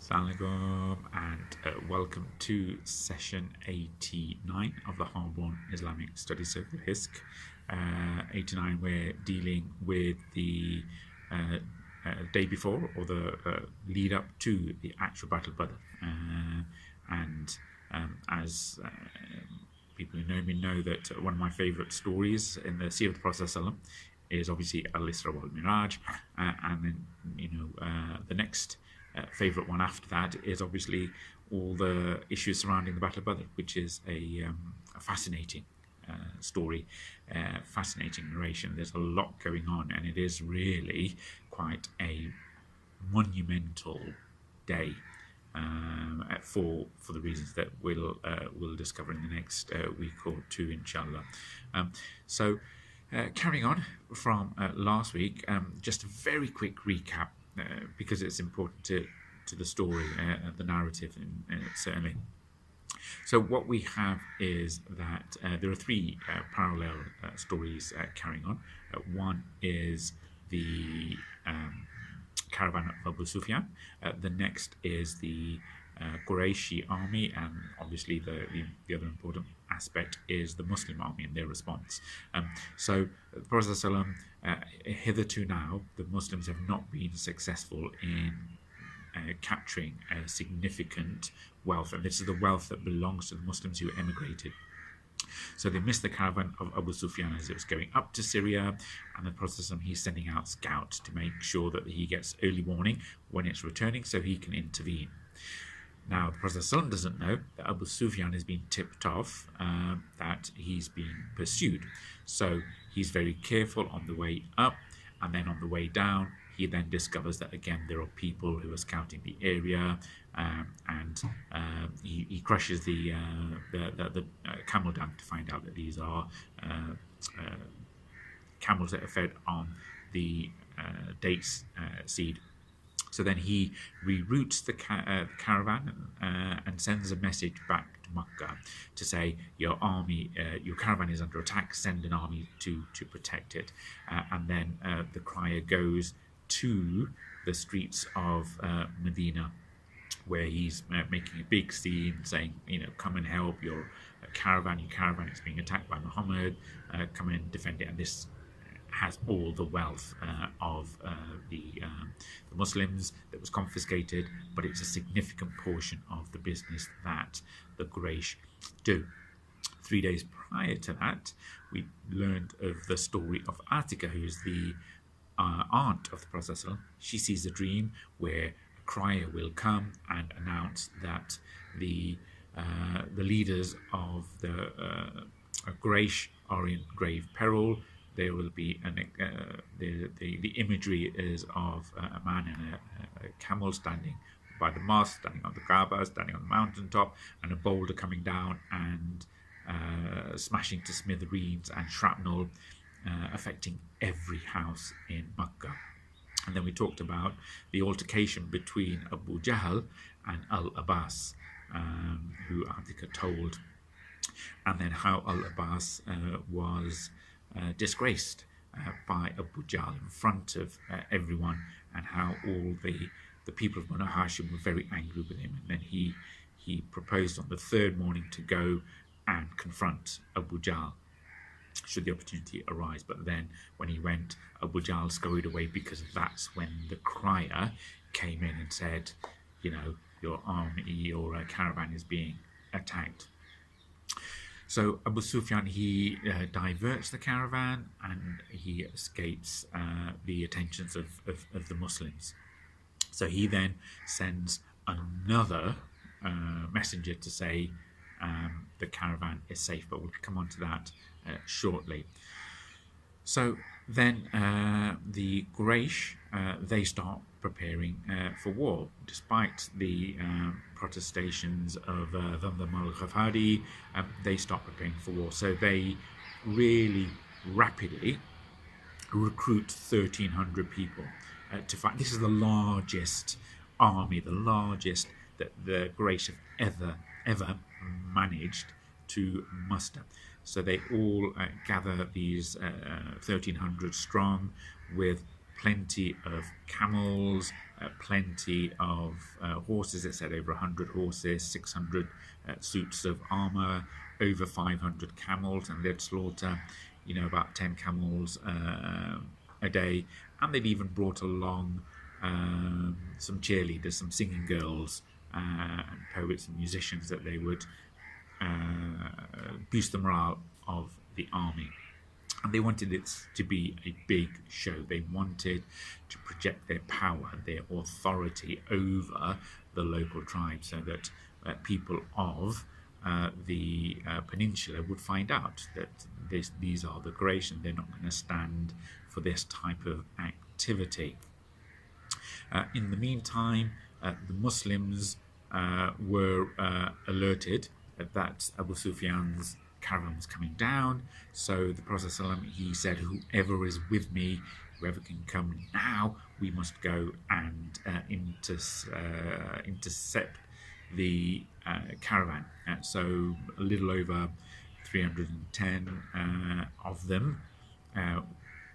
Assalamualaikum and welcome to session 89 of the Hardborn Islamic Study Circle HISC. 89, we're dealing with the day before, or the lead up to the actual Battle of Badr. As people who know me know that one of my favourite stories in the Seerah of the Prophet ﷺ is obviously Al-Isra wal-Miraj, and then the next favourite one after that is obviously all the issues surrounding the Battle of Badr, which is a fascinating story, fascinating narration. There's a lot going on, and it is really quite a monumental day for the reasons that we'll discover in the next week or two, inshallah. Carrying on from last week, just a very quick recap, because it's important to the story, the narrative, certainly. So what we have is that there are three parallel stories carrying on. One is the caravan of Abu Sufyan. The next is the Quraishi army, and obviously the other important aspect is the Muslim army and their response. So the Prophet ﷺ, hitherto now, the Muslims have not been successful in capturing a significant wealth, and this is the wealth that belongs to the Muslims who emigrated. So they missed the caravan of Abu Sufyan as it was going up to Syria, and the Prophet ﷺ, he's sending out scouts to make sure that he gets early warning when it's returning so he can intervene. Now, the Prophet ﷺ doesn't know that Abu Sufyan has been tipped off that he's being pursued. So he's very careful on the way up, and then on the way down, he then discovers that again there are people who are scouting the area, and he crushes the camel dung to find out that these are camels that are fed on the dates seed. So then he reroutes the caravan and sends a message back to Mecca to say, your caravan is under attack, send an army to protect it. And then the crier goes to the streets of Medina, where he's making a big scene, saying, come and help your caravan is being attacked by Muhammad, come and defend it. And this has all the wealth of the Muslims that was confiscated, but it's a significant portion of the business that the Quraish do. 3 days prior to that, we learned of the story of Atika, who is the aunt of the Prophet ﷺ. She sees a dream where a crier will come and announce that the leaders of the Quraish are in grave peril. There will be the imagery is of a man and a camel standing by the mosque, standing on the Kaaba, standing on the mountaintop, and a boulder coming down and smashing to smithereens and shrapnel, affecting every house in Mecca. And then we talked about the altercation between Abu Jahl and Al-Abbas, who Atika told, and then how Al-Abbas was disgraced by Abu Jahl in front of everyone, and how all the people of Banu Hashim were very angry with him. And then he proposed on the third morning to go and confront Abu Jahl should the opportunity arise. But then when he went, Abu Jahl scurried away, because that's when the crier came in and said, your army, your caravan is being attacked. So Abu Sufyan, he diverts the caravan, and he escapes the attentions of the Muslims. So he then sends another messenger to say the caravan is safe, but we'll come on to that shortly. So then the Quraysh, they start preparing for war, despite the protestations of Dhamdam al-Ghafari. They start preparing for war. So they really rapidly recruit 1,300 people to fight. This is the largest army, the largest that the Quraysh have ever managed to muster. So they all gather these 1,300 strong, with plenty of camels, plenty of horses. It said over 100 horses, 600 suits of armor, over 500 camels, and they'd slaughter, about 10 camels a day. And they'd even brought along some cheerleaders, some singing girls, and poets and musicians that they would boost the morale of the army. And they wanted it to be a big show. They wanted to project their power, their authority over the local tribes, so that people of the peninsula would find out that these are the Quraysh, and they're not going to stand for this type of activity. In the meantime, the Muslims were alerted that Abu Sufyan's caravan was coming down. So the Prophet ﷺ, he said, whoever is with me, whoever can come now, we must go and intercept the caravan. So a little over 310 of them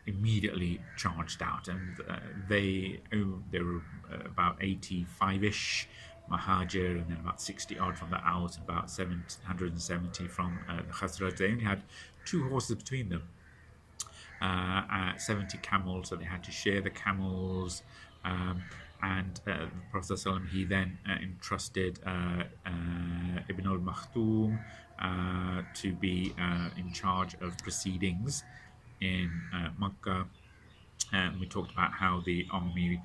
immediately charged out, and there were about 85-ish Mahajir, and then about 60 odd from the Aus, about 770 from the Khazraj. They only had 2 horses between them, 70 camels, so they had to share the camels. And the Prophet ﷺ, he then entrusted Ibn al-Makhtoum to be in charge of proceedings in Mecca. And we talked about how the army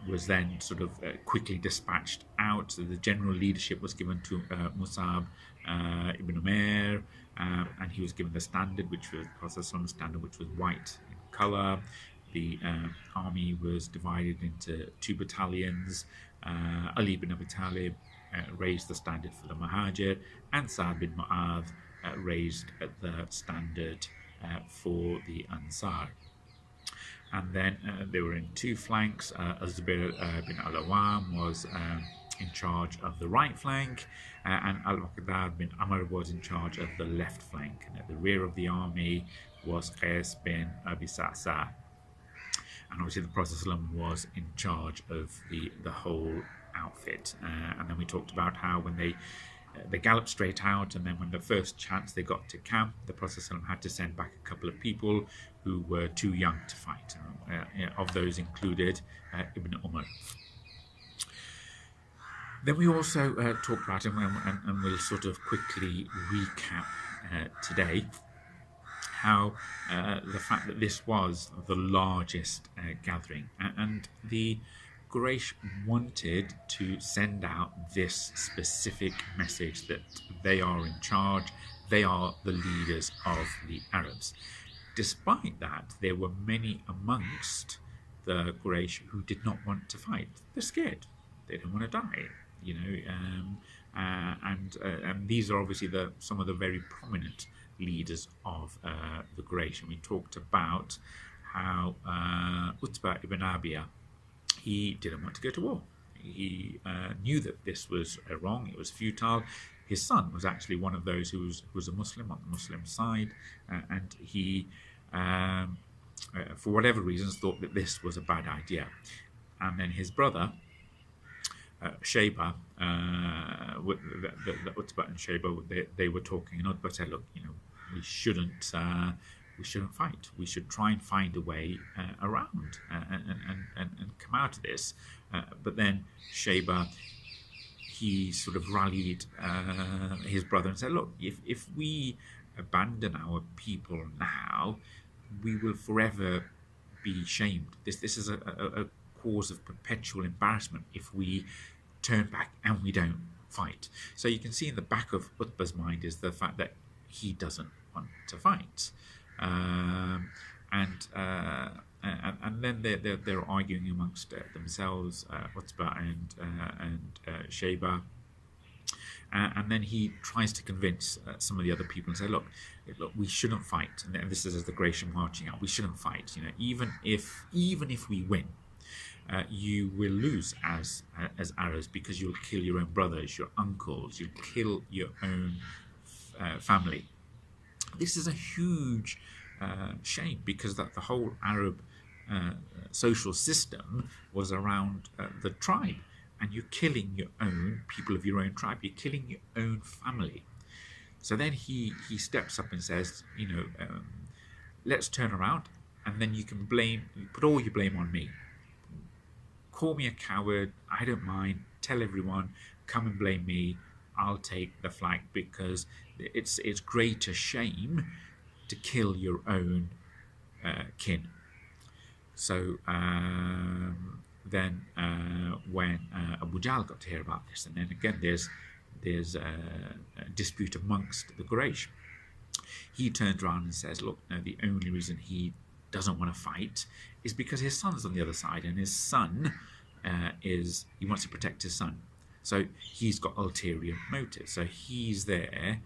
was then sort of quickly dispatched out. So the general leadership was given to Musab ibn Umair, and he was given the standard, which was the Prophet's standard, which was white in colour. The army was divided into 2 battalions. Ali ibn Abi Talib raised the standard for the Mahajir, and Sa'd bin Mu'adh raised the standard for the Ansar. And then they were in 2 flanks. Az-Zubair bin al-Awwam was in charge of the right flank, and Al-Muqaddad bin Amr was in charge of the left flank. And at the rear of the army was Qais bin Abi Sa'sa. And obviously the Prophet ﷺ was in charge of the whole outfit. And then we talked about how when they galloped straight out, and then when the first chance they got to camp, the Prophet ﷺ had to send back a couple of people who were too young to fight. Of those included Ibn Umar. Then we also talked about, and we'll sort of quickly recap today, how the fact that this was the largest gathering, and the Quraysh wanted to send out this specific message that they are in charge, they are the leaders of the Arabs. Despite that, there were many amongst the Quraysh who did not want to fight. They're scared. They don't want to die. And these are obviously some of the very prominent leaders of the Quraysh. And we talked about how Utbah ibn Rabbiyah, he didn't want to go to war. He knew that this was wrong, it was futile. His son was actually one of those who was a Muslim, on the Muslim side, and he, for whatever reasons, thought that this was a bad idea. And then his brother, Shayba, the Utbah and Shayba, they were talking, and Utbah said, look, we shouldn't fight. We should try and find a way around and come out of this. But then Shayba, he sort of rallied his brother and said, look, if we abandon our people now, we will forever be shamed. This is a cause of perpetual embarrassment if we turn back and we don't fight. So you can see in the back of Utbah's mind is the fact that he doesn't want to fight. And then they're arguing amongst themselves, Utbah and Shayba, and then he tries to convince some of the other people and say, look, we shouldn't fight. And this is as the Quraysh are marching out. We shouldn't fight. Even if we win, you will lose as Arabs, because you'll kill your own brothers, your uncles, you'll kill your own family. This is a huge shame, because that the whole Arab social system was around the tribe, and you're killing your own people of your own tribe, you're killing your own family. So then he steps up and says, let's turn around, and then you can put all your blame on me. Call me a coward, I don't mind, tell everyone, come and blame me, I'll take the flak, because it's greater shame to kill your own kin. So then when Abu Jahl got to hear about this, and then again there's a dispute amongst the Quraysh, he turns around and says, look, no, the only reason he doesn't want to fight is because his son's on the other side, and his son he wants to protect his son. So he's got ulterior motives. So he's there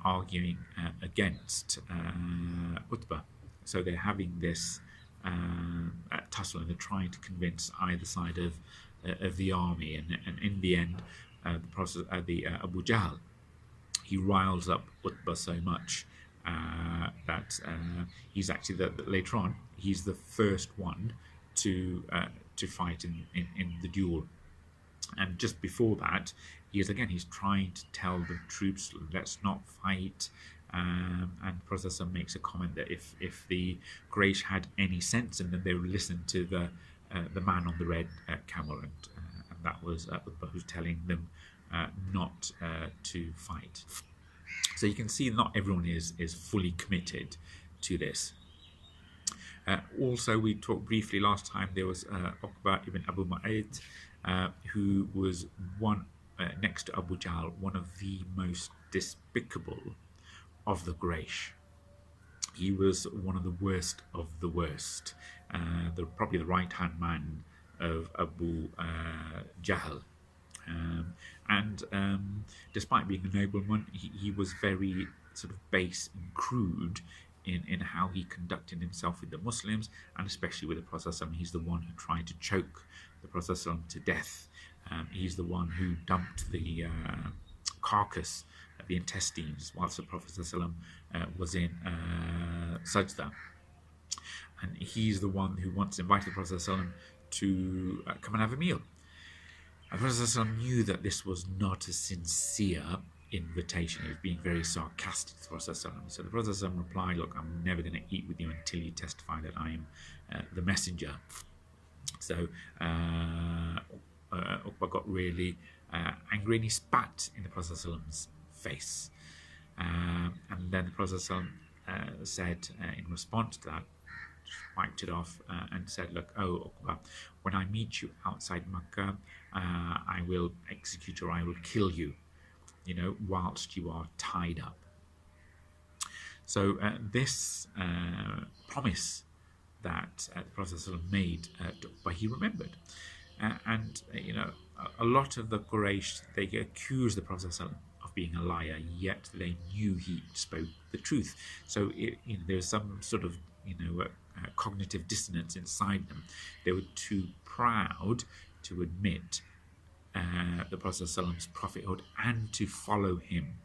arguing against Utbah. So they're having this tussle, and they're trying to convince either side of the army. And in the end, Abu Jahl, he riles up Utbah so much that he's actually later on he's the first one to fight in the duel. And just before that, he's trying to tell the troops, let's not fight. And the Prophet makes a comment that if the Quraysh had any sense in them, they would listen to the man on the red camel, and that was Utbah, who's telling them not to fight. So you can see not everyone is fully committed to this. Also, we talked briefly last time, there was Uqba ibn Abu Mu'ayt, who was next to Abu Jahl, one of the most despicable of the Quraysh. He was one of the worst of the worst, probably the right-hand man of Abu Jahl. And despite being a nobleman, he was very sort of base and crude in how he conducted himself with the Muslims, and especially with the Prophet. He's the one who tried to choke the Prophet to death. He's the one who dumped the carcass, the intestines, whilst the Prophet was in sajda. And he's the one who once invited the Prophet to come and have a meal. The Prophet knew that this was not a sincere invitation. He was being very sarcastic to the Prophet. So the Prophet replied, look, I'm never going to eat with you until you testify that I am the messenger. So Uqba got really angry, and he spat in the Prophet's face. And then the Prophet said, in response to that, wiped it off and said, look, oh Uqba, when I meet you outside Mecca, I will execute, or I will kill you, whilst you are tied up. So this promise that the Prophet made to Uqba, he remembered. And a lot of the Quraysh, they accused the Prophet of being a liar, yet they knew he spoke the truth. So there's some sort of cognitive dissonance inside them. They were too proud to admit the Prophet's prophethood and to follow him,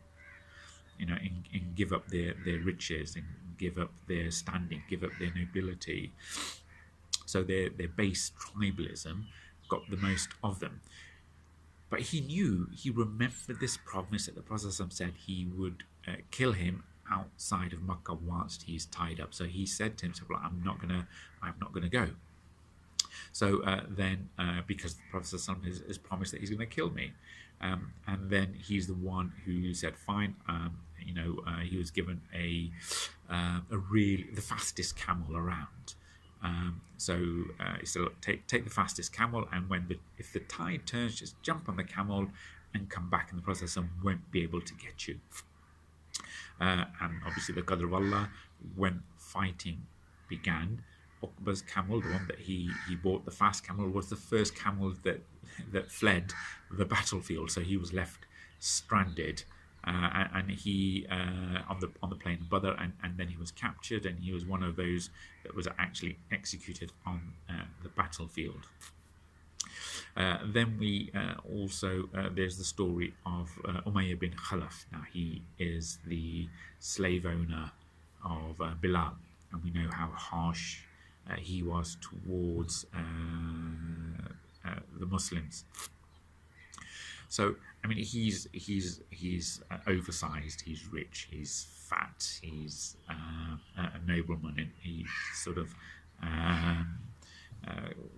and give up their riches, and give up their standing, give up their nobility. So their base tribalism got the most of them. But he remembered this promise that the Prophet said he would kill him outside of Mecca whilst he's tied up. So he said to himself, I'm not gonna go. So then, because the Prophet has promised that he's going to kill me, and then he's the one who said, fine. He was given the fastest camel around. So he said, look, take the fastest camel, and if the tide turns, just jump on the camel and come back, and the Prophet won't be able to get you. And obviously the Qadr of Allah, when fighting began, Uqba's camel, the one that he bought, the fast camel, was the first camel that fled the battlefield. So he was left stranded, and he on the plain of Badr, and then he was captured, and he was one of those that was actually executed on the battlefield. Then we also there's the story of Ummaya ibn Khalaf. Now he is the slave owner of Bilal, and we know how harsh he was towards the Muslims. So I mean, he's oversized, he's rich, he's fat, he's a nobleman, and he's sort of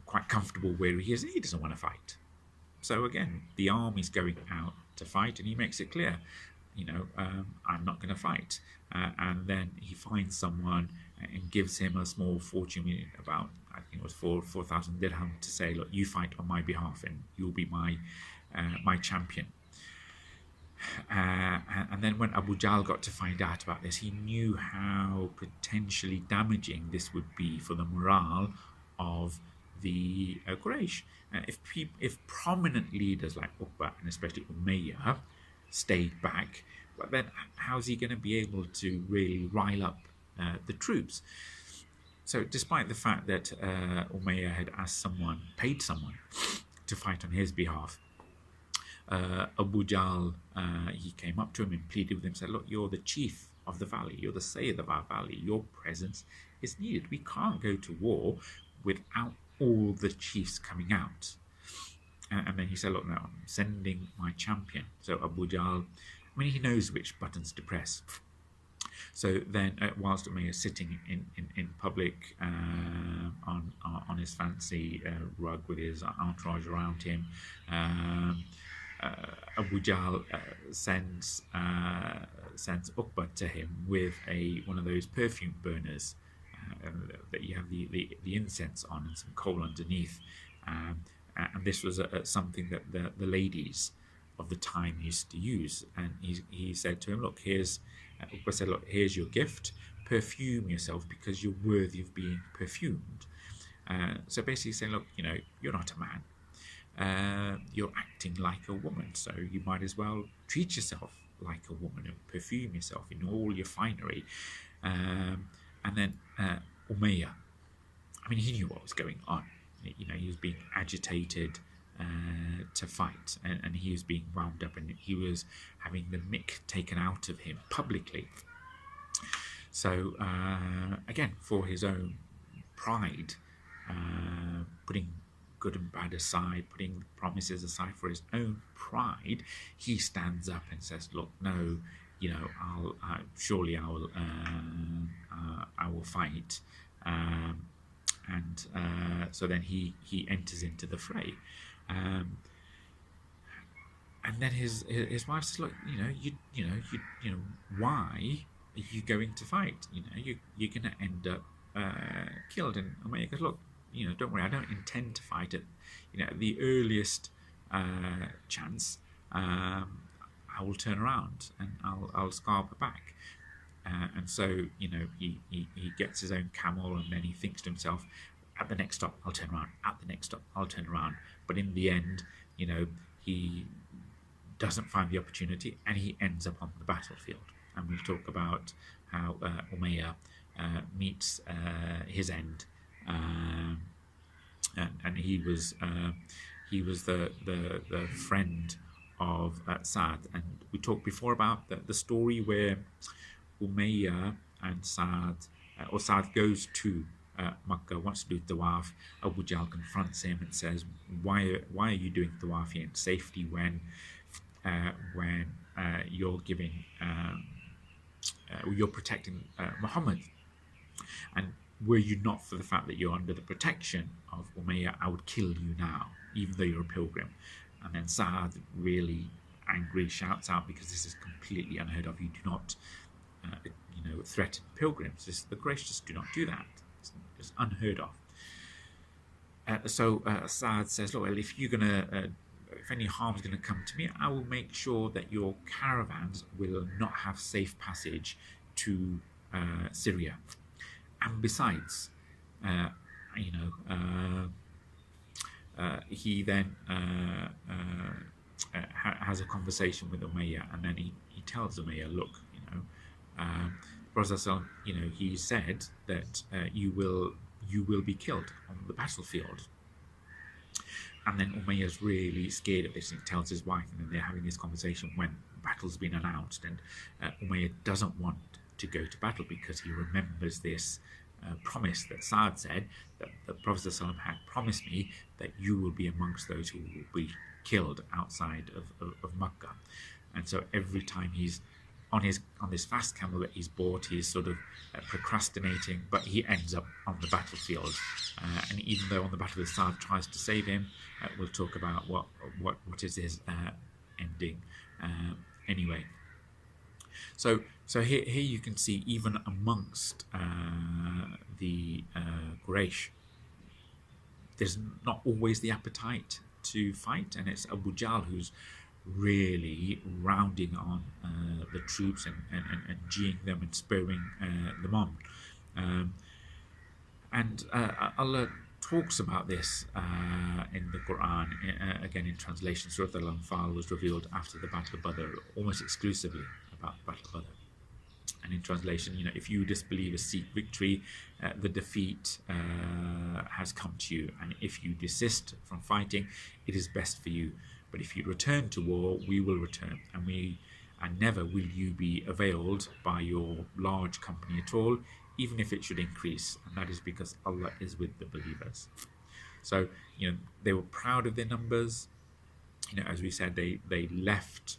quite comfortable where he is. He doesn't want to fight. So again, the army's going out to fight, and he makes it clear, I'm not going to fight. And then he finds someone and gives him a small fortune, about, I think it was 4,000 dirham, to say, look, you fight on my behalf, and you'll be my champion. And then when Abu Jahl got to find out about this, he knew how potentially damaging this would be for the morale of the Quraysh. If prominent leaders like Uqba and especially Ummaya stayed back, well, then how's he going to be able to really rile up the troops? So despite the fact that Ummaya had paid someone to fight on his behalf, Abu Jahl, he came up to him and pleaded with him, said, look, you're the chief of the valley, you're the Sayyid of our valley, your presence is needed. We can't go to war without all the chiefs coming out. And then he said, look, now I'm sending my champion. So Abu Jahl, he knows which buttons to press. So then, whilst Umayyah is sitting in public on his fancy rug with his entourage around him, Abu Jahl sends Uqba to him with one of those perfume burners that you have the incense on and some coal underneath. And this was something that the ladies of the time used to use. And he said to him, look, Uqba said, look, here's your gift. Perfume yourself because you're worthy of being perfumed. So basically saying, look, you're not a man. You're acting like a woman, so you might as well treat yourself like a woman and perfume yourself in all your finery. And then Ummaya, he knew what was going on. He was being agitated to fight, and he was being wound up, and he was having the mick taken out of him publicly. So again, for his own pride, putting good and bad aside, putting promises aside, for his own pride, he stands up and says, look, no, I will fight. So then he enters into the fray, and then his wife says, look, why are you going to fight? You're going to end up killed. And Umayyah goes, look, don't worry, I don't intend to fight at the earliest chance. I will turn around and I'll scarper back. And so, he gets his own camel, and then he thinks to himself, at the next stop, I'll turn around. At the next stop, I'll turn around. But in the end, he doesn't find the opportunity, and he ends up on the battlefield. And we'll talk about how Umayyah meets his end. And he was the friend of Sa'd. And we talked before about the story where Umayyah and Sa'd goes to Mecca, wants to do tawaf. Abu Jahl confronts him and says, why are you doing tawaf here in safety when you're giving you're protecting Muhammad? And were you not for the fact that you're under the protection of Umayyah, I would kill you now, even though you're a pilgrim. And then Sa'd, really angry, shouts out, because this is completely unheard of. You do not threaten pilgrims. The Quraysh just do not do that. It's unheard of. So Sa'd says, look, well, if any harm is going to come to me, I will make sure that your caravans will not have safe passage to Syria. And besides, he then has a conversation with Umayyah, and then he tells Umayyah, look, Prophet, he said that you will be killed on the battlefield. And then Umayyah's really scared of this, and he tells his wife, and then they're having this conversation when battle's been announced, and Umayyah doesn't want to go to battle because he remembers this promise that Sa'd said, that the Prophet ﷺ had promised me that you will be amongst those who will be killed outside of Mecca. And so every time he's on this fast camel that he's bought, he's sort of procrastinating, but he ends up on the battlefield. And even though on the battlefield Sa'd tries to save him, we'll talk about what is his ending anyway. So here you can see, even amongst the Quraysh, there's not always the appetite to fight, and it's Abu Jahl who's really rounding on the troops and geeing them and spurring them on. And Allah talks about this in the Qur'an, again in translation. Surah Al-Anfal was revealed after the Battle of Badr, almost exclusively about the Battle of Badr. And in translation, if you disbelievers seek victory, the defeat has come to you. And if you desist from fighting, it is best for you. But if you return to war, we will return, and never will you be availed by your large company at all, even if it should increase. And that is because Allah is with the believers. So, they were proud of their numbers. As we said, they left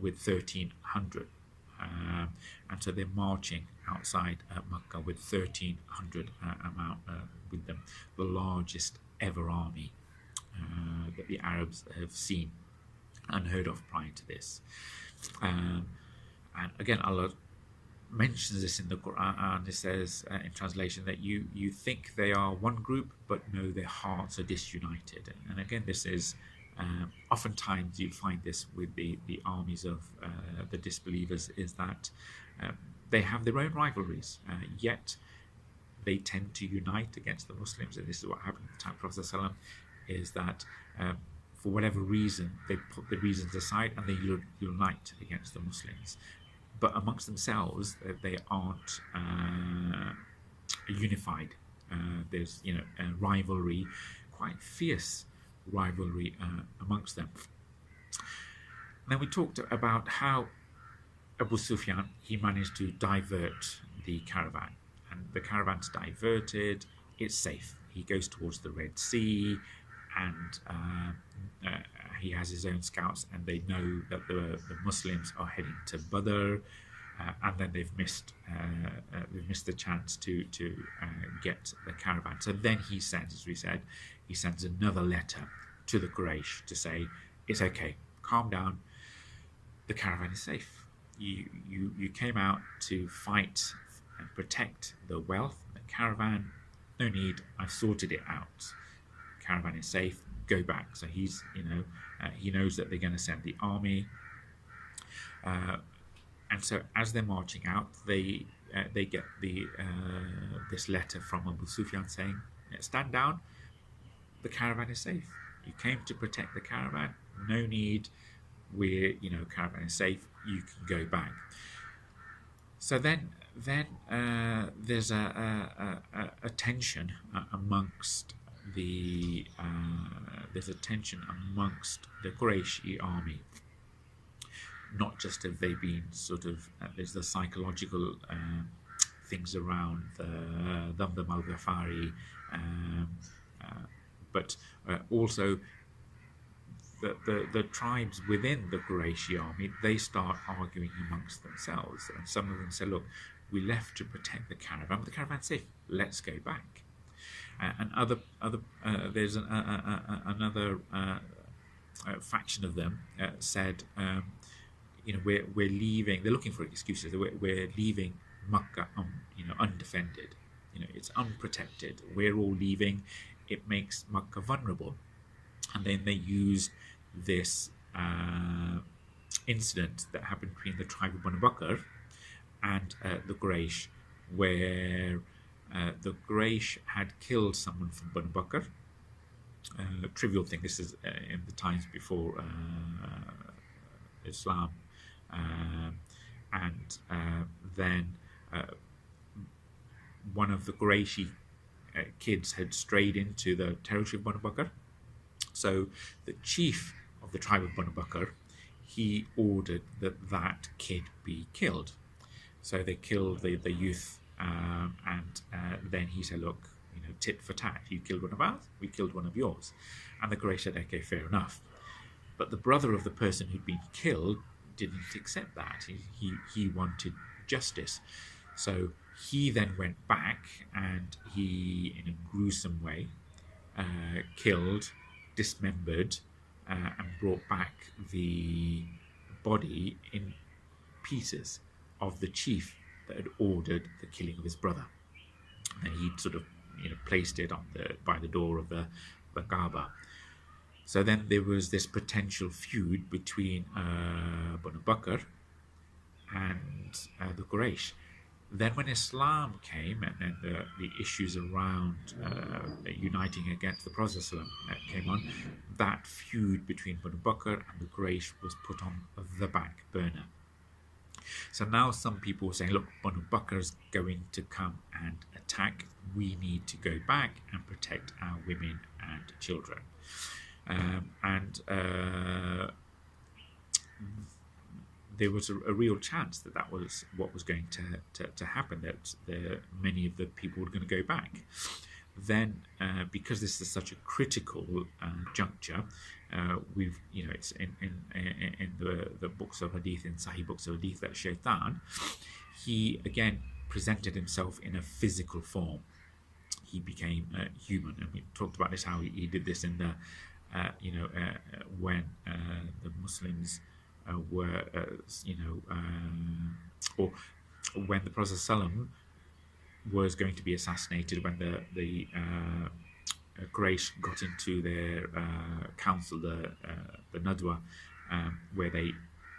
with 1,300. And so they're marching outside Mecca with 1,300 amount with them, the largest ever army that the Arabs have seen and heard of prior to this. And again, Allah mentions this in the Qur'an. It says in translation that you think they are one group, but no, their hearts are disunited. And again, this is oftentimes you find this with the armies of the disbelievers, is that they have their own rivalries, yet they tend to unite against the Muslims. And this is what happened at the time of Prophet ﷺ, is that for whatever reason, they put the reasons aside and they unite against the Muslims. But amongst themselves, they aren't unified. There's a rivalry, quite fierce rivalry amongst them. Then we talked about how Abu Sufyan, he managed to divert the caravan, and the caravan's diverted, it's safe. He goes towards the Red Sea, and he has his own scouts, and they know that the Muslims are heading to Badr, and then they've missed the chance to get the caravan. So then he sends, as we said, he sends another letter to the Quraysh to say, it's okay, calm down, the caravan is safe. You came out to fight and protect the wealth, the caravan, no need, I've sorted it out. Caravan is safe, go back. So he's, he knows that they're going to send the army. And so as they're marching out, they get this letter from Abu Sufyan saying, stand down, the caravan is safe. You came to protect the caravan, no need, caravan is safe, you can go back. So then there's a tension amongst the Qurayshi army. Not just have they been sort of, there's the psychological things around the Damdam al-Ghafari, but also the tribes within the Qurayshi army, they start arguing amongst themselves. And some of them say, look, we left to protect the caravan, but the caravan's safe, let's go back. And there's another faction of them said, we're leaving. They're looking for excuses. We're leaving Mecca, undefended. It's unprotected. We're all leaving. It makes Mecca vulnerable. And then they used this incident that happened between the tribe of Banu Bakr and the Quraysh, where the Quraysh had killed someone from Banu Bakr. A trivial thing. This is in the times before Islam. And then one of the Qurayshi kids had strayed into the territory of Banu Bakr. So the chief of the tribe of Banu Bakr, he ordered that kid be killed. So they killed the youth Then he said, look, tit for tat. You killed one of ours, we killed one of yours. And the Quraysh said, okay, fair enough. But the brother of the person who'd been killed didn't accept that. He wanted justice. So he then went back and he, in a gruesome way, killed, dismembered, and brought back the body in pieces of the chief that had ordered the killing of his brother. And he sort of placed it by the door of the Kaaba. So then there was this potential feud between Banu Bakr and the Quraysh. Then when Islam came and then the issues around uniting against the Prophet came on, that feud between Banu Bakr and the Quraysh was put on the back burner. So now some people are saying, look, Banu Bakr is going to come and attack. We need to go back and protect our women and children. There was a real chance that was what was going to happen, that many of the people were going to go back. Then, because this is such a critical juncture, it's in the books of hadith, in Sahih books of hadith, that Shaytan, he again presented himself in a physical form. He became human, and we talked about this, how he did this in the when the Muslims were or when the Prophet ﷺ was going to be assassinated, when the Quraysh got into their council, the Nadwa, where they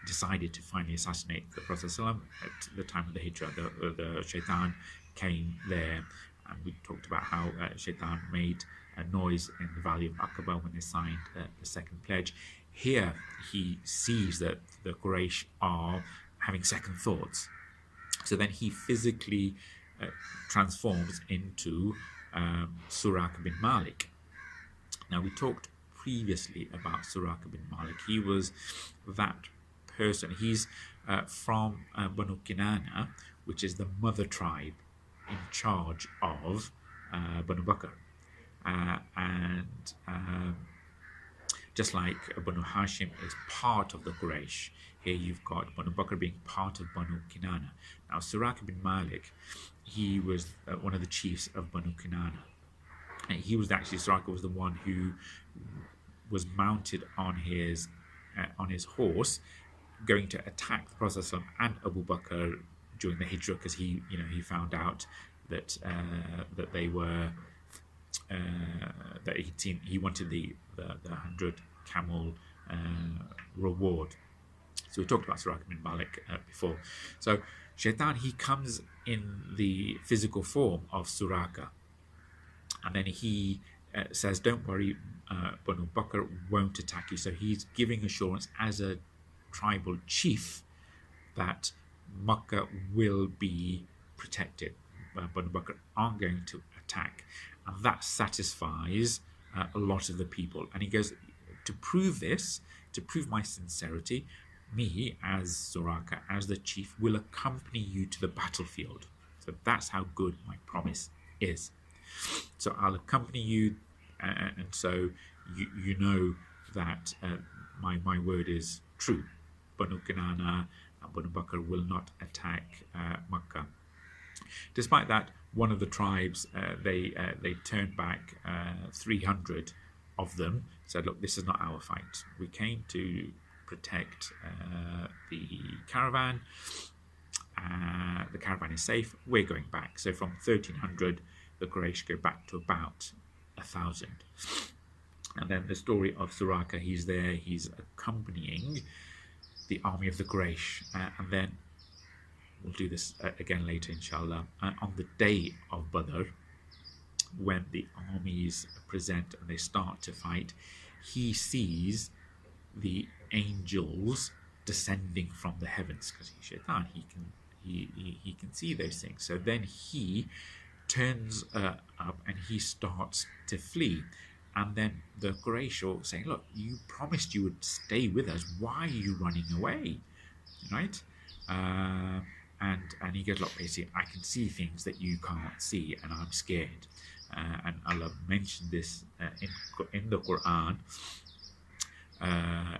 decided to finally assassinate the Prophet ﷺ at the time of the Hijrah. The Shaytan came there, and we talked about how Shaytan made a noise in the Valley of Aqaba when they signed the second pledge. Here he sees that the Quraysh are having second thoughts. So then he physically transforms into Suraqa bin Malik. Now, we talked previously about Suraqa bin Malik. He was that person. He's from Banu Kinana, which is the mother tribe in charge of Banu Bakr. Just like Banu Hashim is part of the Quraysh, here you've got Banu Bakr being part of Banu Kinana. Now, Suraqa bin Malik, he was one of the chiefs of Banu Kinana. And he was actually, Suraqa was the one who was mounted on his horse, going to attack the Prophet ﷺ and Abu Bakr during the Hijrah, because he found out that they were that he'd seen, he wanted the 100 camel reward. So we talked about Suraqa bin Malik before. So Shaitan, he comes in the physical form of Suraqa, and then he says, don't worry, Banu Bakr won't attack you. So he's giving assurance as a tribal chief that Mecca will be protected. Banu Bakr aren't going to attack, and that satisfies a lot of the people. And he goes, to prove this, to prove my sincerity, me as Suraqa, as the chief, will accompany you to the battlefield. So that's how good my promise is. So I'll accompany you, and so you know that my word is true. Banu Kinana and Banu Bakr will not attack Mecca. Despite that, one of the tribes, they turned back 300 of them, said, look, this is not our fight. We came to protect the caravan. The caravan is safe. We're going back. So from 1,300, the Quraysh go back to about 1,000. And then the story of Suraqa, he's there, he's accompanying the army of the Quraysh. And then we'll do this again later, inshallah. On the day of Badr, when the armies present and they start to fight, he sees the angels descending from the heavens, because he's Shaitan. He can see those things. So then he turns up and he starts to flee. And then the Quraysh are saying, look, you promised you would stay with us. Why are you running away? Right? and he goes, look, basically, I can see things that you can't see, and I'm scared. And Allah mentioned this in the Qur'an.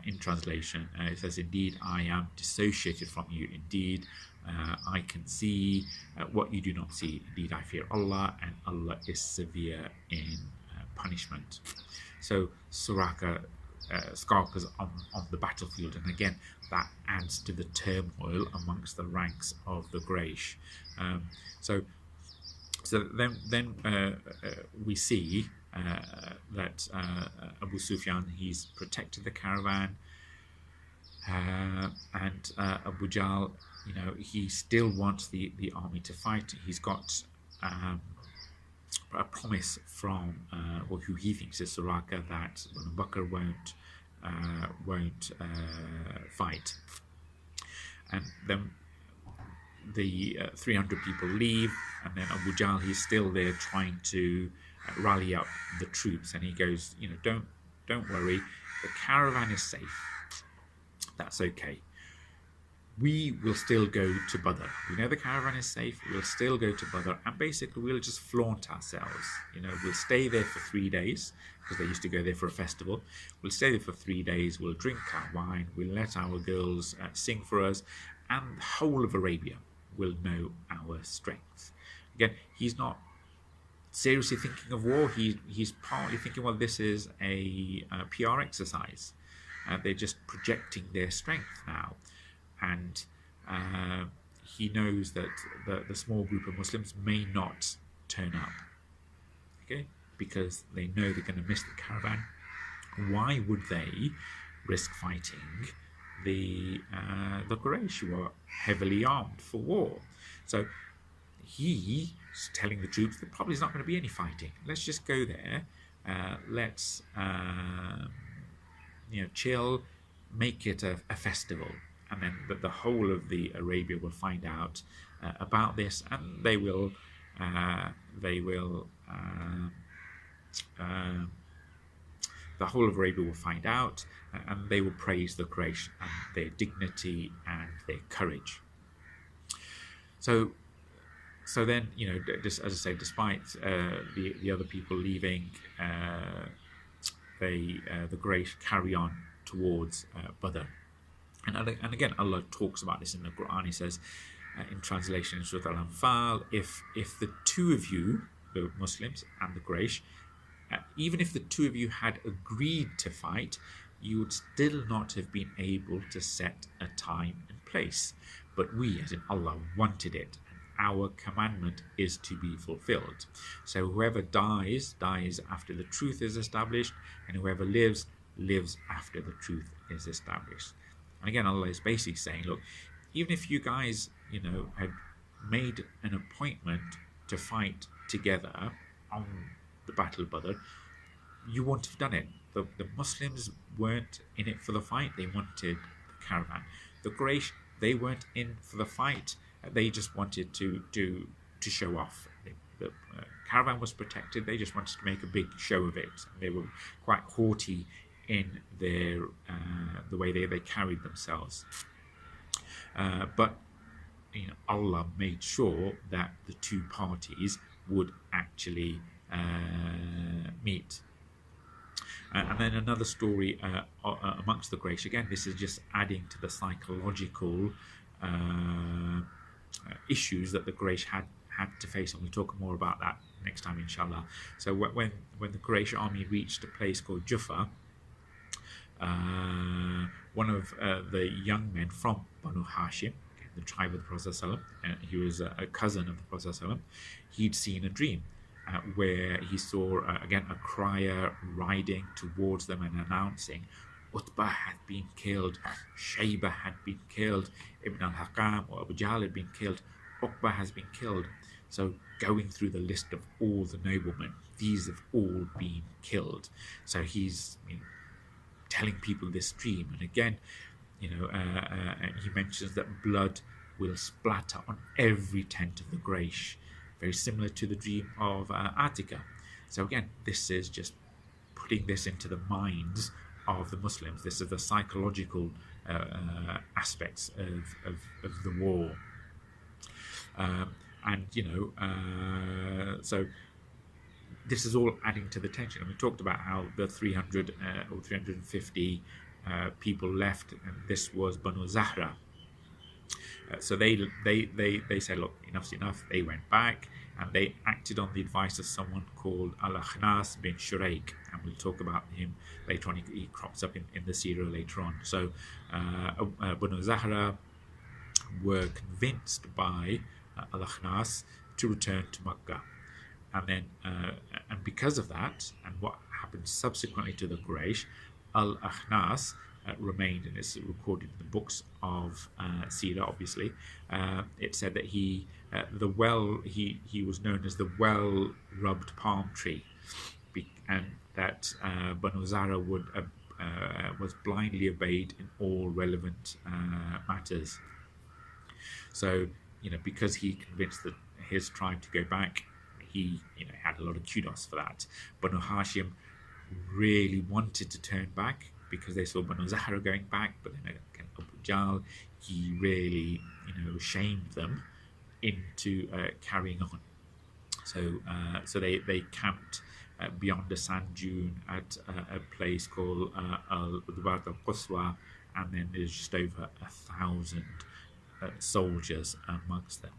In translation, it says, indeed, I am dissociated from you. Indeed, I can see what you do not see. Indeed, I fear Allah, and Allah is severe in punishment. So Suraqa skulkers on the battlefield, and again, that adds to the turmoil amongst the ranks of the Quraysh. So then we see that Abu Sufyan, he's protected the caravan, and Abu Jahl, he still wants the army to fight. He's got a promise from who he thinks is Suraqa, that Banu Bakr won't fight. And then the 300 people leave, and then Abu Jahl, he's still there trying to rally up the troops, and he goes, don't worry, the caravan is safe. That's okay. We will still go to Badr. We know the caravan is safe. We'll still go to Badr, and basically we'll just flaunt ourselves. We'll stay there for 3 days, because they used to go there for a festival. We'll stay there for 3 days. We'll drink our wine. We'll let our girls sing for us, and the whole of Arabia will know our strength. Again, he's not seriously thinking of war. He's partly thinking, well, this is a PR exercise. They're just projecting their strength now. And he knows that the small group of Muslims may not turn up, okay, because they know they're going to miss the caravan. Why would they risk fighting the Quraysh, who are heavily armed for war? So he's telling the troops that probably is not going to be any fighting. Let's just go there. Let's chill, make it a festival. And then the whole of the Arabia will find out about this, and the whole of Arabia will find out, and they will praise the Quraysh and their dignity and their courage. So then, just as I say, despite the other people leaving, the Quraysh carry on towards Badr. And again, Allah talks about this in the Qur'an. He says, in translation in Surah Al-Anfal, if the two of you, the Muslims and the Quraysh, even if the two of you had agreed to fight, you would still not have been able to set a time and place. But we, as in Allah, wanted it. Our commandment is to be fulfilled. So whoever dies after the truth is established, and whoever lives after the truth is established. And again, Allah is basically saying, look, even if you guys, had made an appointment to fight together on the Battle of Badr, you wouldn't have done it. The Muslims weren't in it for the fight. They wanted the caravan. The Quraysh, they weren't in for the fight. They just wanted to show off. The caravan was protected. They just wanted to make a big show of it. They were quite haughty in their the way they carried themselves. But Allah made sure that the two parties would actually meet. And then another story amongst the Quraysh. Again, this is just adding to the psychological issues that the Quraysh had to face, and we'll talk more about that next time, inshallah. So when the Quraysh army reached a place called Jufa, one of the young men from Banu Hashim, the tribe of the Prophet ﷺ, he was a cousin of the Prophet ﷺ, he'd seen a dream where he saw again a crier riding towards them and announcing, Utbah had been killed, Shayba had been killed, Ibn al-Hakam or Abu Jahl had been killed, Uqba has been killed. So going through the list of all the noblemen, these have all been killed. So he's telling people this dream, and again, he mentions that blood will splatter on every tent of the Quraysh, very similar to the dream of Atika. So again, this is just putting this into the minds of the Muslims. This is the psychological aspects of the war. And so this is all adding to the tension. And we talked about how the 300 or 350 people left, and this was Banu Zahrah. So they said, look, enough's enough. They went back and they acted on the advice of someone called Al-Akhnas bin Shuraik, and we'll talk about him later on. He crops up in the Seerah later on. So Banu Zahrah were convinced by Al-Akhnas to return to Mecca, and then and because of that, and what happened subsequently to the Quraysh, Al-Akhnas remained, and it's recorded in the books of Seerah. Obviously, it said that he was known as the well-rubbed palm tree, and that Banu Zahrah was blindly obeyed in all relevant matters. So, because he convinced his tribe to go back, he had a lot of kudos for that. Banu Hashim really wanted to turn back because they saw Banu Zahrah going back, but then Abu Jahl, he really shamed them into carrying on. So they camped beyond a sand dune at a place called Utbah al-Quswa, and then there's just over 1,000 soldiers amongst them.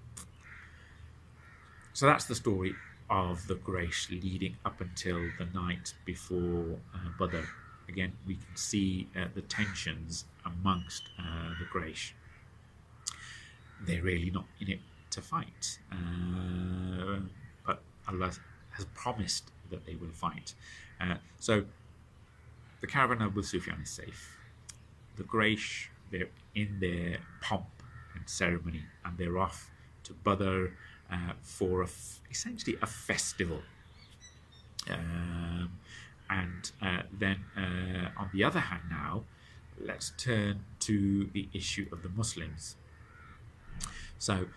So that's the story of the Quraysh leading up until the night before Badr. Again, we can see the tensions amongst the Quraysh. They're really not in it to fight, but Allah has promised that they will fight. So the caravan of Abu Sufyan is safe. The Quraysh, they're in their pomp and ceremony, and they're off to Badr for essentially a festival. And then on the other hand now, let's turn to the issue of the Muslims. So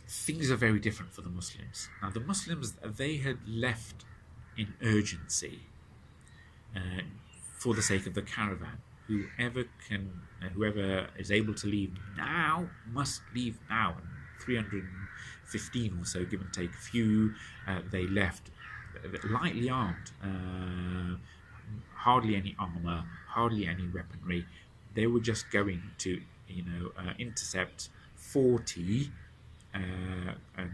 things are very different for the Muslims. Now the Muslims, they had left in urgency for the sake of the caravan. Whoever is able to leave now must leave now. And 315 or so, give and take a few, they left lightly armed, hardly any armor, hardly any weaponry. They were just going to intercept 40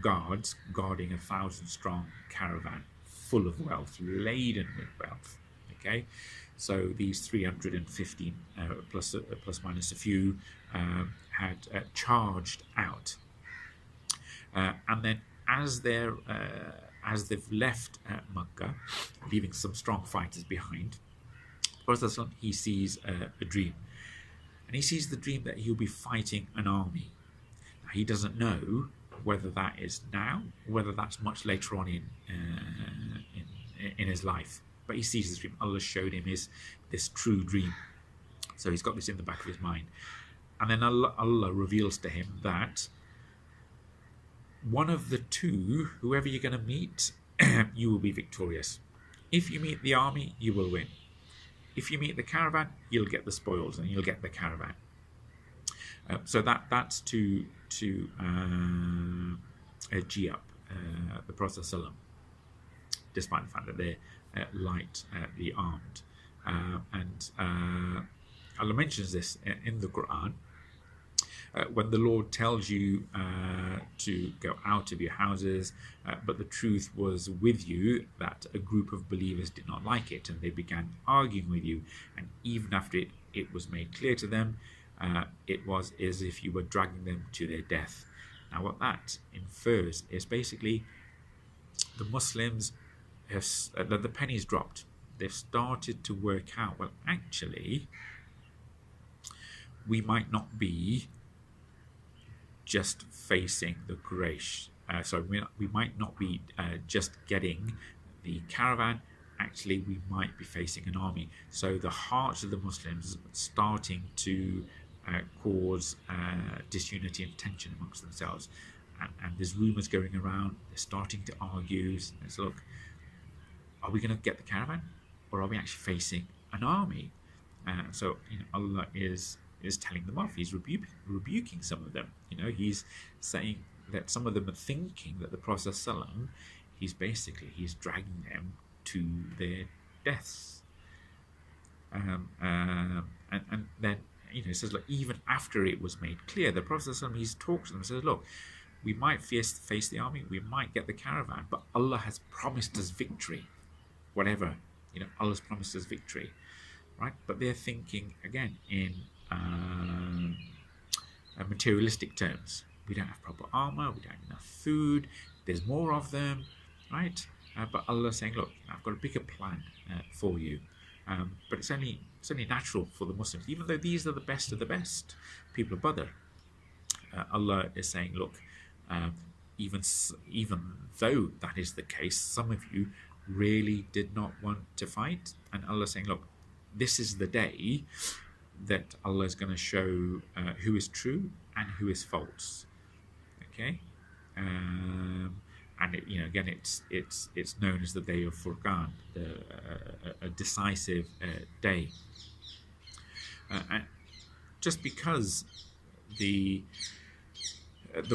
guards guarding a 1,000-strong caravan full of wealth, laden with wealth. Okay, so these 315 plus minus a few had charged out, and then as they've left Mecca, leaving some strong fighters behind, Prophet he sees a dream, and he sees the dream that he'll be fighting an army. Now, he doesn't know whether that is now, or whether that's much later on in his life. But he sees this dream. Allah showed him this true dream, so he's got this in the back of his mind. And then Allah reveals to him that one of the two, whoever you're going to meet, you will be victorious. If you meet the army, you will win. If you meet the caravan, you'll get the spoils and you'll get the caravan. So that's to G up the Prophet ﷺ, despite the fact that they're lightly armed. And Allah mentions this in the Qur'an. When the Lord tells you to go out of your houses, but the truth was with you, that a group of believers did not like it, and they began arguing with you, and even after it was made clear to them, it was as if you were dragging them to their death. Now what that infers is basically the Muslims have, the pennies dropped. They've started to work out, well, actually, we might not be just facing the Quraysh. We might not be just getting the caravan. Actually, we might be facing an army. So the hearts of the Muslims are starting to cause disunity and tension amongst themselves. And there's rumours going around. They're starting to argue. Let's look, are we going to get the caravan, or are we actually facing an army? So Allah is is telling them off. He's rebuking some of them. He's saying that some of them are thinking that the Prophet ﷺ, he's dragging them to their deaths. And then it says, like, even after it was made clear, the Prophet ﷺ, he's talked to them and says, look, we might face the army, we might get the caravan, but Allah has promised us victory. Whatever, Allah's promised us victory, right? But they're thinking again in materialistic terms. We don't have proper armor, we don't have enough food, there's more of them, right? But Allah's saying, look, I've got a bigger plan for you. But it's only natural for the Muslims, even though these are the best of the best people of Badr. Allah is saying, look, even though that is the case, some of you really did not want to fight, and Allah is saying, look, this is the day that Allah is going to show who is true and who is false. Okay, and again, it's known as the day of Furqan, a decisive day. And just because the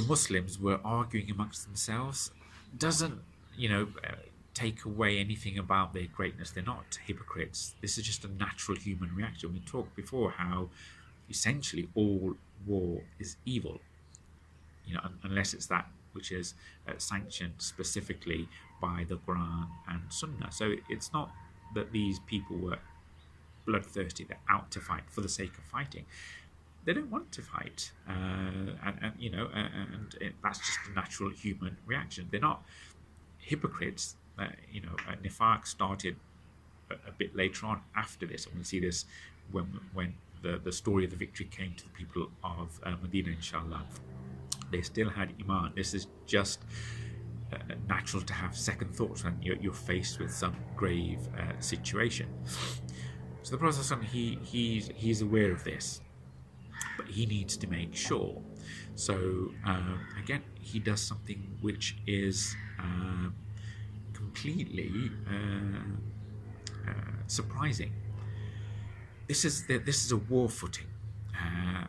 Muslims were arguing amongst themselves doesn't take away anything about their greatness. They're not hypocrites. This is just a natural human reaction. We talked before how essentially all war is evil, unless it's that which is sanctioned specifically by the Qur'an and Sunnah. So it's not that these people were bloodthirsty, they're out to fight for the sake of fighting. They don't want to fight, and that's just a natural human reaction. They're not hypocrites. Nifaq started a bit later on after this, and we'll see this when the story of the victory came to the people of Medina, inshallah. They still had iman. This is just natural to have second thoughts when you're faced with some grave situation. So the Prophet, he's aware of this, but he needs to make sure. So again, he does something which is completely surprising. This is a war footing,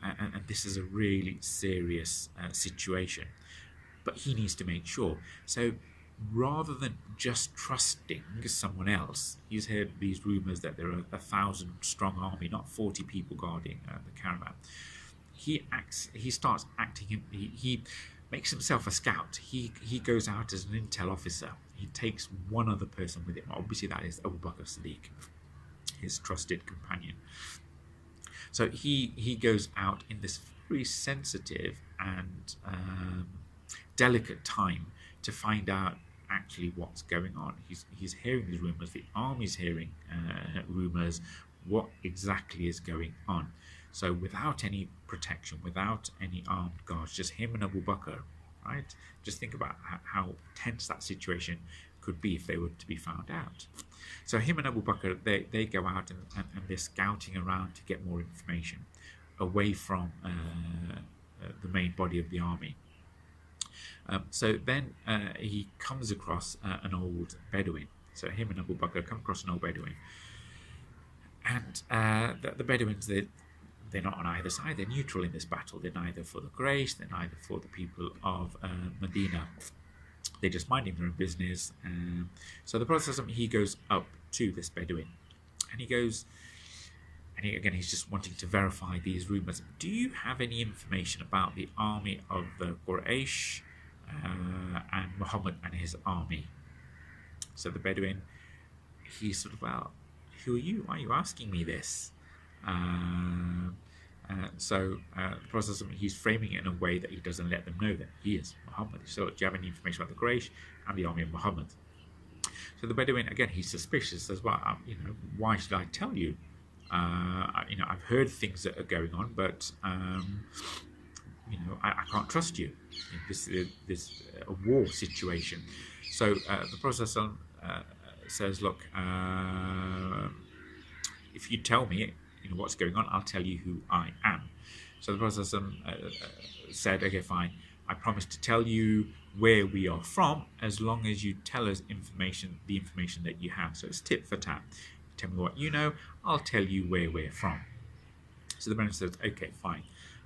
and this is a really serious situation. But he needs to make sure. So rather than just trusting someone else, he's heard these rumors that there are 1,000-strong army, not 40 people guarding the caravan. He starts acting. He makes himself a scout. He goes out as an intel officer. He takes one other person with him. Obviously, that is Abu Bakr Siddiq, his trusted companion. So he goes out in this very sensitive and delicate time to find out actually what's going on. He's hearing these rumors. The army's hearing rumors. What exactly is going on? So without any protection, without any armed guards, just him and Abu Bakr, right? Just think about how tense that situation could be if they were to be found out. So him and Abu Bakr, they go out and they're scouting around to get more information away from the main body of the army. So then he comes across an old Bedouin. So him and Abu Bakr come across an old Bedouin. And the Bedouins, they're not on either side. They're neutral in this battle. They're neither for the Quraish, they're neither for the people of Medina. They're just minding their own business. So the Prophet, he goes up to this Bedouin. And he goes, he's just wanting to verify these rumors. Do you have any information about the army of the Quraish and Muhammad and his army? So the Bedouin, he's sort of, well, who are you? Why are you asking me this? So the Prophet, he's framing it in a way that he doesn't let them know that he is Muhammad. So do you have any information about the Quraysh and the army of Muhammad? So the Bedouin, again, he's suspicious, says, well, why should I tell you? I've heard things that are going on, but I can't trust you. This is a war situation. So the Prophet says, look, if you tell me what's going on, I'll tell you who I am. So the Prophet said, okay, fine, I promise to tell you where we are from as long as you tell us the information that you have. So it's tit for tat. Tell me what you know, I'll tell you where we're from. So the Bedouin says, okay, fine.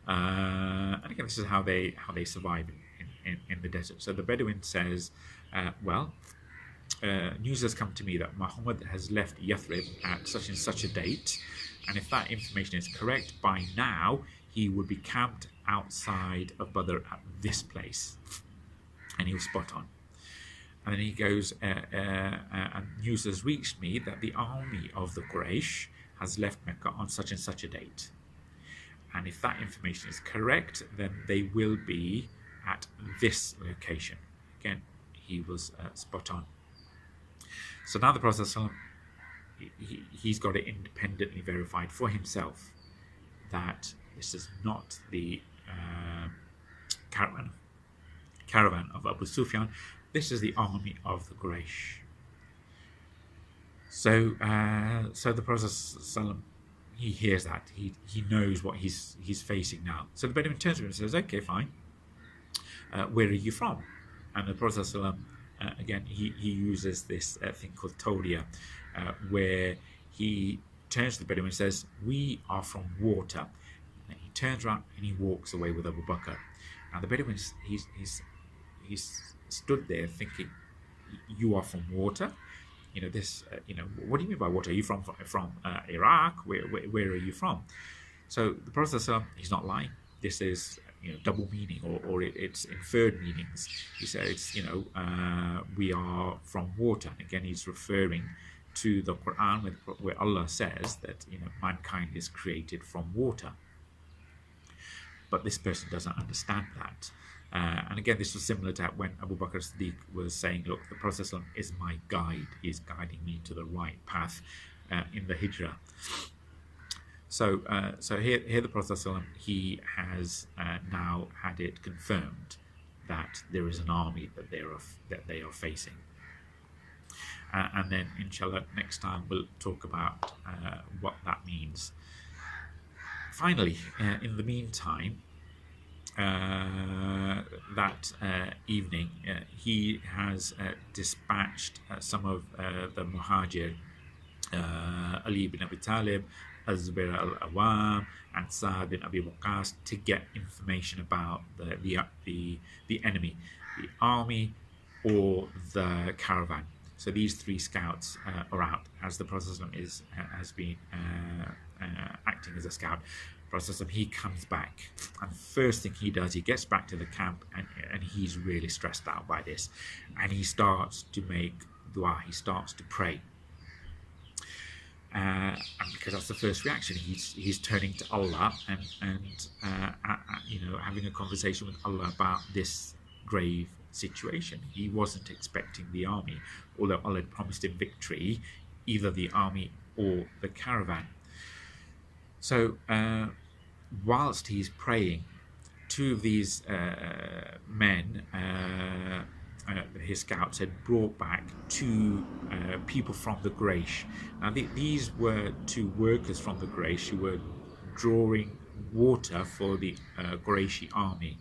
And again, this is how they survive in the desert. So the Bedouin says, news has come to me that Muhammad has left Yathrib at such and such a date, and if that information is correct, by now he would be camped outside of Badr at this place, and he was spot on. And then he goes, and news has reached me that the army of the Quraish has left Mecca on such and such a date, and if that information is correct, then they will be at this location. Again, he was spot on. So now the Prophet ﷺ, he's got it independently verified for himself that this is not the caravan of Abu Sufyan. This is the army of the Quraysh. So the Prophet ﷺ, he hears that. He knows what he's facing now. So the Bedouin turns to him and says, okay, fine. Where are you from? And the Prophet ﷺ, again, he uses this thing called Tawriya, where he turns to the Bedouin and says, we are from water. And he turns around and he walks away with Abu Bakr. Now the Bedouin, he's stood there thinking, you are from water? What do you mean by water? Are you from Iraq? Where are you from? So the Prophet ﷺ, he's not lying. This is double meaning, or it's inferred meanings. He says, we are from water. Again, he's referring to the Qur'an where Allah says that mankind is created from water. But this person doesn't understand that. And again, this was similar to when Abu Bakr Siddiq was saying, look, the Prophet ﷺ is my guide. He's guiding me to the right path in the Hijrah. So here the Prophet ﷺ, he has now had it confirmed that there is an army that they are facing. And then, inshallah, next time we'll talk about what that means. Finally, in the meantime, that evening, he has dispatched some of the Muhajir, Ali ibn Abi Talib, Az-Zubair al-Awam, and Sa'd bin Abi Waqqas, to get information about the enemy, the army or the caravan. So these three scouts are out, as the Prophet has been acting as a scout. Prophet, he comes back, and the first thing he does, he gets back to the camp, and he's really stressed out by this, and he starts to make dua, he starts to pray, and because that's the first reaction, he's turning to Allah and having a conversation with Allah about this grave situation. He wasn't expecting the army, although Allah had promised him victory, either the army or the caravan. So whilst he's praying, two of these men, his scouts, had brought back two people from the Quraysh. Now these were two workers from the Quraysh who were drawing water for the Qurayshi army,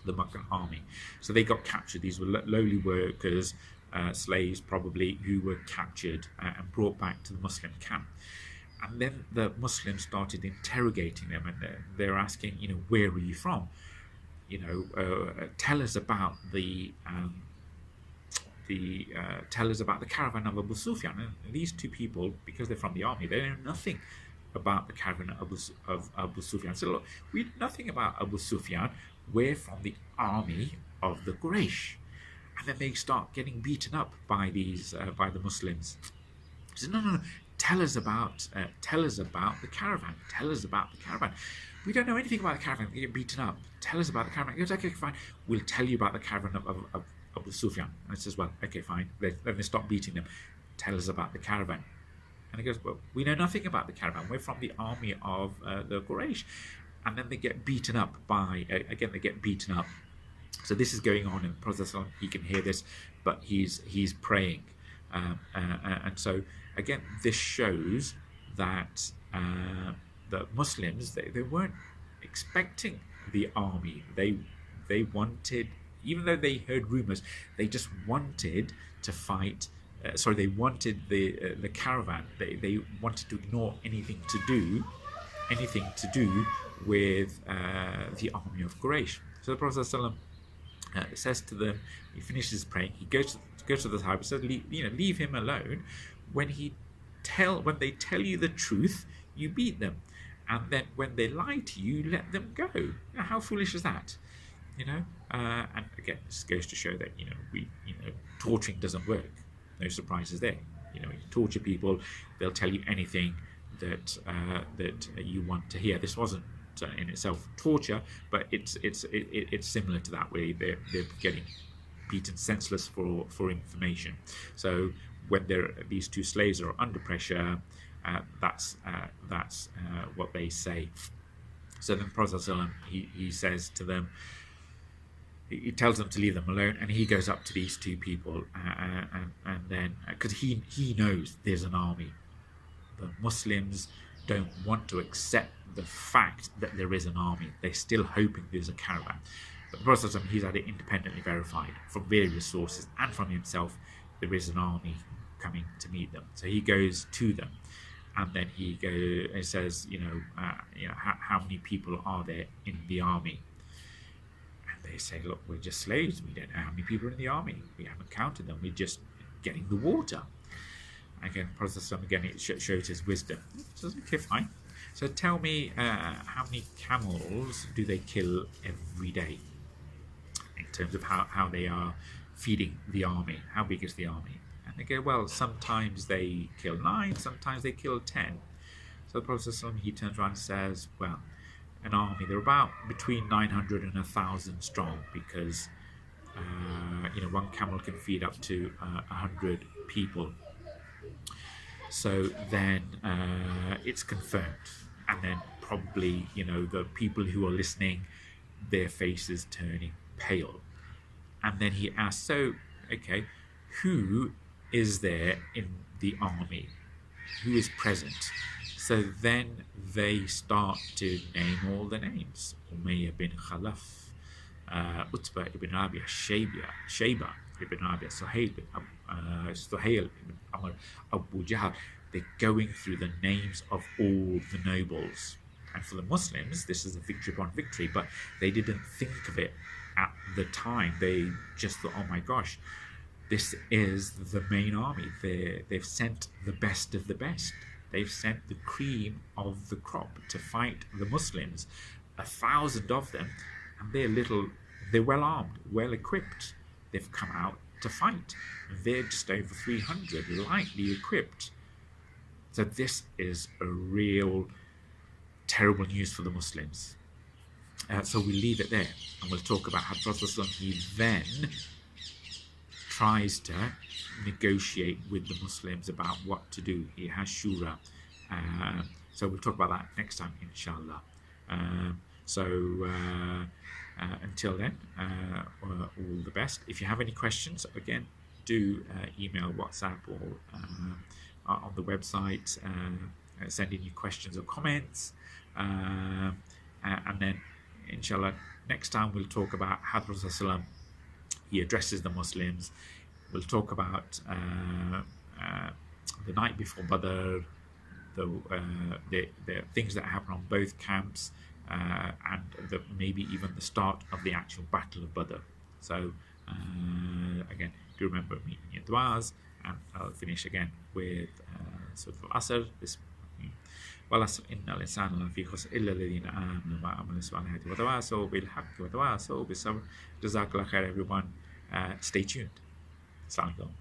the Meccan army. So they got captured. These were lowly workers, slaves probably, who were captured and brought back to the Muslim camp. And then the Muslims started interrogating them, and they're asking, where are you from? Tell us about the caravan of Abu Sufyan. And these two people, because they're from the army, they know nothing about the caravan of Abu Sufyan. So look, we know nothing about Abu Sufyan. We're from the army of the Quraysh. And then they start getting beaten up by by the Muslims. He said, no. Tell us about the caravan. Tell us about the caravan. We don't know anything about the caravan. We get beaten up. Tell us about the caravan. He goes, okay, fine. We'll tell you about the caravan of Abu Sufyan. And it says, well, okay, fine. Then they stop beating them. Tell us about the caravan. And he goes, well, we know nothing about the caravan. We're from the army of the Quraysh. And then they get beaten up they get beaten up. So this is going on in the Prophet, he can hear this, but he's praying. And so, again, this shows that the Muslims, they weren't expecting the army. They wanted, even though they heard rumors, they just wanted to fight. They wanted the caravan. They wanted to ignore anything to do anything to do with the army of Quraysh. So the Prophet ﷺ, says to them, he finishes praying, he goes to the Sahaba, says, leave him alone. When they tell you the truth, you beat them, and then when they lie to you, let them go. Now, how foolish is that? And again, this goes to show that torturing doesn't work. No surprises there. You torture people, they'll tell you anything that you want to hear. This wasn't in itself torture, but it's similar to that, where they're getting beaten senseless for information. So when these two slaves are under pressure, that's what they say. So then the Prophet ﷺ, he says to them, he tells them to leave them alone, and he goes up to these two people, and then, because he knows there's an army. The Muslims don't want to accept the fact that there is an army. They're still hoping there's a caravan. But the Prophet, he's had it independently verified from various sources and from himself, there is an army coming to meet them. So he goes to them, and then he says, how many people are there in the army? And they say, look, we're just slaves. We don't know how many people are in the army. We haven't counted them. We're just getting the water. Again, Prophet again, it shows his wisdom. He says, okay, fine. So tell me, how many camels do they kill every day? In terms of how they are feeding the army. How big is the army? And they go, well, sometimes they kill 9, sometimes they kill 10. So the Prophet, he turns around and says, well, an army, they're about between 900 and 1,000 strong, because one camel can feed up to 100 people. So then it's confirmed, and then probably the people who are listening, their faces turning pale. And then he asks, so okay, who is there in the army? Who is present? So then they start to name all the names: Ummaya ibn Khalaf, Utbah ibn Rabbiyah, Shayba ibn Rabbiyah, Suhail ibn Amr, Abu Jahl. They're going through the names of all the nobles. And for the Muslims, this is a victory upon victory, but they didn't think of it at the time. They just thought, oh my gosh, this is the main army. They've sent the best of the best. They've sent the cream of the crop to fight the Muslims. 1,000 of them, and they're well armed, well equipped. They've come out to fight. They're just over 300, lightly equipped. So this is a real terrible news for the Muslims. So we'll leave it there, and we'll talk about how Prophet he then tries to negotiate with the Muslims about what to do. He has shura. So we'll talk about that next time, inshallah. Until then, all the best. If you have any questions, again, do email, WhatsApp, or on the website. Send in your questions or comments. And then, inshallah, next time we'll talk about how Rasulullah he addresses the Muslims. We'll talk about the night before Badr, the things that happen on both camps, and maybe even the start of the actual Battle of Badr. So again, do remember me in your du'as, and I'll finish again with Surah Al-Asr. والعصر إن الإنسان لفي خسر إلا الذين آمنوا وعملوا الصالحات وتواصوا بالحق وتواصوا بالصبر. Jazakallah khair, everyone. Stay tuned. Assalamu alaikum.